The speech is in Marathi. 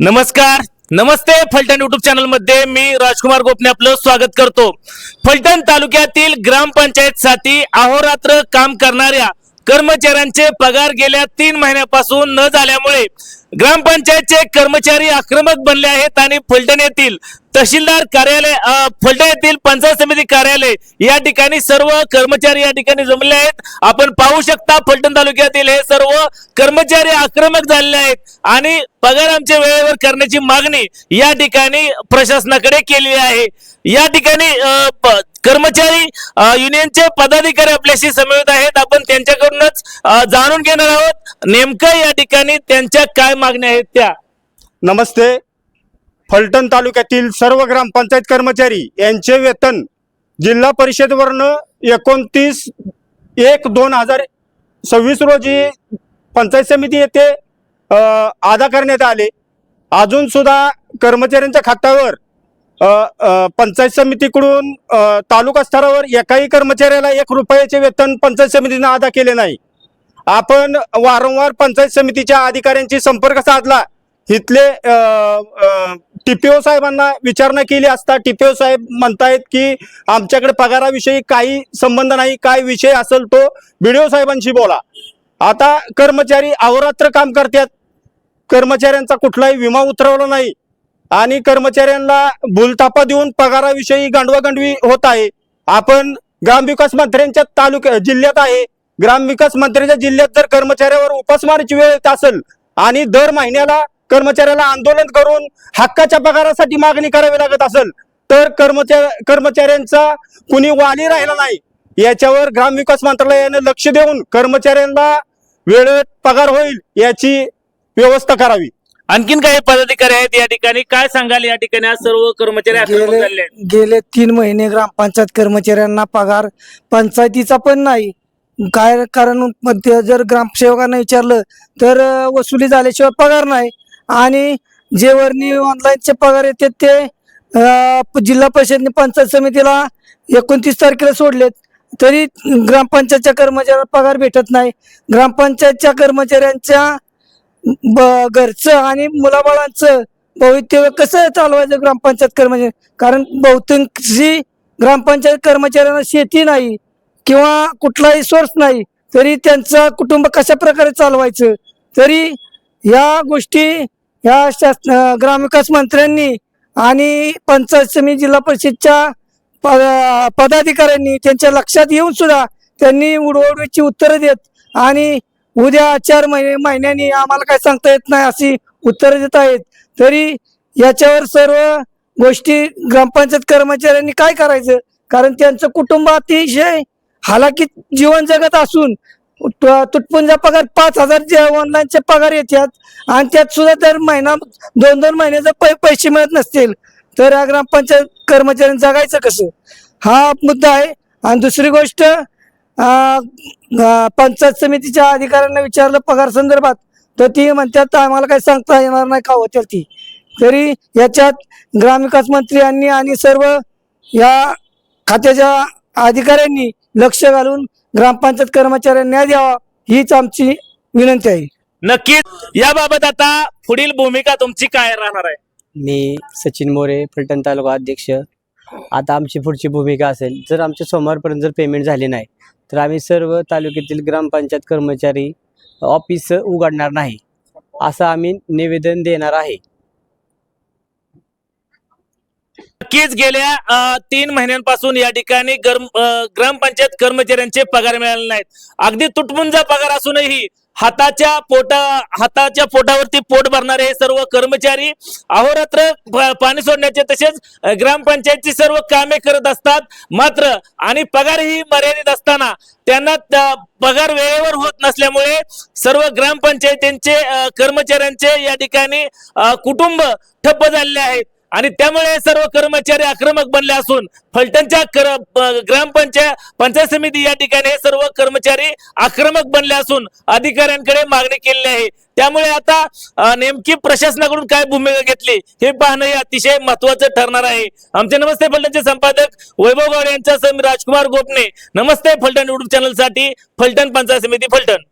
नमस्कार, नमस्ते. फलटण युट्यूब चॅनल मध्ये मी राजकुमार गोपने आपलं स्वागत करतो. फलटण तालुक्यातील ग्रामपंचायत साठी अहोरात्र काम करणाऱ्या कर्मचाऱ्यांचे पगार गेल्या 3 महिन्यापासून न झाल्यामुळे ग्रामपंचायतचे कर्मचारी आक्रमक बनले आहेत आणि फलटण येथील तहसीलदार कार्यालय, फलटण येथील पंचायत समिती कार्यालय या ठिकाणी सर्व कर्मचारी या ठिकाणी जमले आहेत. आपण पाहू शकता फलटण तालुक्यातील हे सर्व कर्मचारी आक्रमक झालेले आहेत आणि पगार आमच्या वेळेवर करण्याची मागणी या ठिकाणी प्रशासनाकडे केलेली आहे. या ठिकाणी कर्मचारी युनियनचे पदाधिकारी आपल्याशी समवेत आहेत. आपण त्यांच्याकडूनच जाणून घेणार आहोत नेमकं या ठिकाणी त्यांच्या काय मागण्या आहेत त्या. नमस्ते. फलटण तालुक्यातील सर्व ग्रामपंचायत कर्मचारी यांचे वेतन जिल्हा परिषदेवरनं 29/1/2026 रोजी पंचायत समिती येथे अदा करण्यात आले. अजून सुद्धा कर्मचाऱ्यांच्या खात्यावर पंचायत समितीकडून तालुका स्तरावर एकाही कर्मचाऱ्याला 1 रुपयाचे वेतन पंचायत समितीने अदा केले नाही. आपण वारंवार पंचायत समितीच्या अधिकाऱ्यांशी संपर्क साधला. इथले TPO साहेबांना विचारणा केली असता TPO साहेब म्हणतायत की आमच्याकडे पगाराविषयी काही संबंध नाही, काय विषय असेल तो BDO साहेबांशी बोला. आता कर्मचारी अहोरात्र काम करतात. कर्मचाऱ्यांचा कुठलाही विमा उतरवला नाही आणि कर्मचाऱ्यांना भूलथापा देऊन पगाराविषयी गांडवागंडवी होत आहे. आपण ग्रामविकास मंत्र्यांच्या जिल्ह्यात आहे. ग्रामविकास मंत्र्यांच्या जिल्ह्यात जर कर्मचाऱ्यावर उपासमारीची वेळ येत असेल आणि दर महिन्याला कर्मचाऱ्याला आंदोलन करून हक्काच्या पगारासाठी मागणी करावी लागत असेल तर कर्मचाऱ्यांचा कुणी वाली राहिला नाही. याच्यावर ग्रामविकास मंत्रालयाने लक्ष देऊन कर्मचाऱ्यांना वेळेत पगार होईल याची व्यवस्था करावी. आणखीन काही पदाधिकारी आहेत या ठिकाणी, काय सांगाल या ठिकाणी आज सर्व कर्मचारी आक्रमक झाले आहेत? गेले 3 महिने ग्रामपंचायत कर्मचाऱ्यांना पगार पंचायतीचा पण नाही. काय कारण जर ग्रामसेवकांना विचारलं तर वसुली झाल्याशिवाय पगार नाही आणि जे वरनी ऑनलाईनचे पगार येतात ते जिल्हा परिषदने पंचायत समितीला 29 तारखेला सोडलेत तरी ग्रामपंचायतच्या कर्मचाऱ्यांना पगार भेटत नाही. ग्रामपंचायतच्या कर्मचाऱ्यांच्या घरचं आणि मुलाबाळांचं भवितव्य कसं चालवायचं ग्रामपंचायत कर्मचारी, कारण बहुतांशी ग्रामपंचायत कर्मचाऱ्यांना शेती नाही किंवा कुठलाही सोर्स नाही तरी त्यांचं कुटुंब कशा प्रकारे चालवायचं. तरी या गोष्टी या ग्रामविकास मंत्र्यांनी आणि पंचायत समिती जिल्हा परिषदच्या पदाधिकाऱ्यांनी त्यांच्या लक्षात येऊन सुद्धा त्यांनी उडवडीची उत्तरं देत आणि उद्या 4 महिन्यांनी आम्हाला काय सांगता येत नाही अशी उत्तरं देत आहेत. तरी याच्यावर सर्व गोष्टी ग्रामपंचायत कर्मचाऱ्यांनी काय करायचं, कारण त्यांचं कुटुंब अतिशय हालाकीत जीवन जगत असून तुटपुंजा पगार 5,000 ऑनलाईनचे पगार येतात आणि त्यात सुद्धा दर महिना 2-2 महिन्याचे पैसे मिळत नसतील तर या ग्रामपंचायत कर्मचाऱ्यांनी जगायचं कसं, हा मुद्दा आहे. आणि दुसरी गोष्ट, पंचायत समितीच्या अधिकाऱ्यांना विचारलं पगार संदर्भात तर ती म्हणतात आम्हाला काही सांगता येणार नाही का होतील ती. तरी याच्यात ग्रामविकास मंत्र्यांनी आणि सर्व या खात्याच्या अधिकाऱ्यांनी लक्ष घालून ग्रामपंचायत कर्मचाऱ्यांना न्याय द्यावा हीच आमची विनंती आहे. नक्कीच याबाबत आता पुढील भूमिका तुमची काय राहणार आहे? मी सचिन मोरे, फलटण तालुका अध्यक्ष. आता आमची पुढची भूमिका असेल, जर आमच्या सोमवारपर्यंत जर पेमेंट झाले नाही तर आम्ही सर्व तालुक्यातील ग्रामपंचायत कर्मचारी ऑफिस उघडणार नाही असं आम्ही निवेदन देणार आहे. नक्कीच गेल्या 3 महिन्यांपासून या ठिकाणी ग्रामपंचायत कर्मचाऱ्यांचे पगार मिळाले नाहीत. अगदी तुटपुंजा पगार असूनही हाताच्या पोटावरती पोट भरणारे हे सर्व कर्मचारी अहोरात्र पाणी सोडण्याचे तसेच ग्रामपंचायतची सर्व कामे करत असतात. मात्र आणि पगारही मर्यादित असताना त्यांना पगार वेळेवर होत नसल्यामुळे सर्व ग्रामपंचायतींचे कर्मचाऱ्यांचे या ठिकाणी कुटुंब ठप्प झालेले आहेत आणि त्यामुळे सर्व कर्मचारी आक्रमक बनले असून फलटणच्या पंचायत समिती या ठिकाणी हे सर्व कर्मचारी आक्रमक बनले असून अधिकाऱ्यांकडे मागणी केलेली आहे. त्यामुळे आता नेमकी प्रशासनाकडून काय भूमिका घेतली हे पाहणं हे अतिशय महत्वाचं ठरणार आहे. आमचे नमस्ते फलटणचे संपादक वैभव गावडे यांच्यासह मी राजकुमार गोपने. नमस्ते फलटण युट्यूब चॅनल साठी फलटण पंचायत समिती फलटण.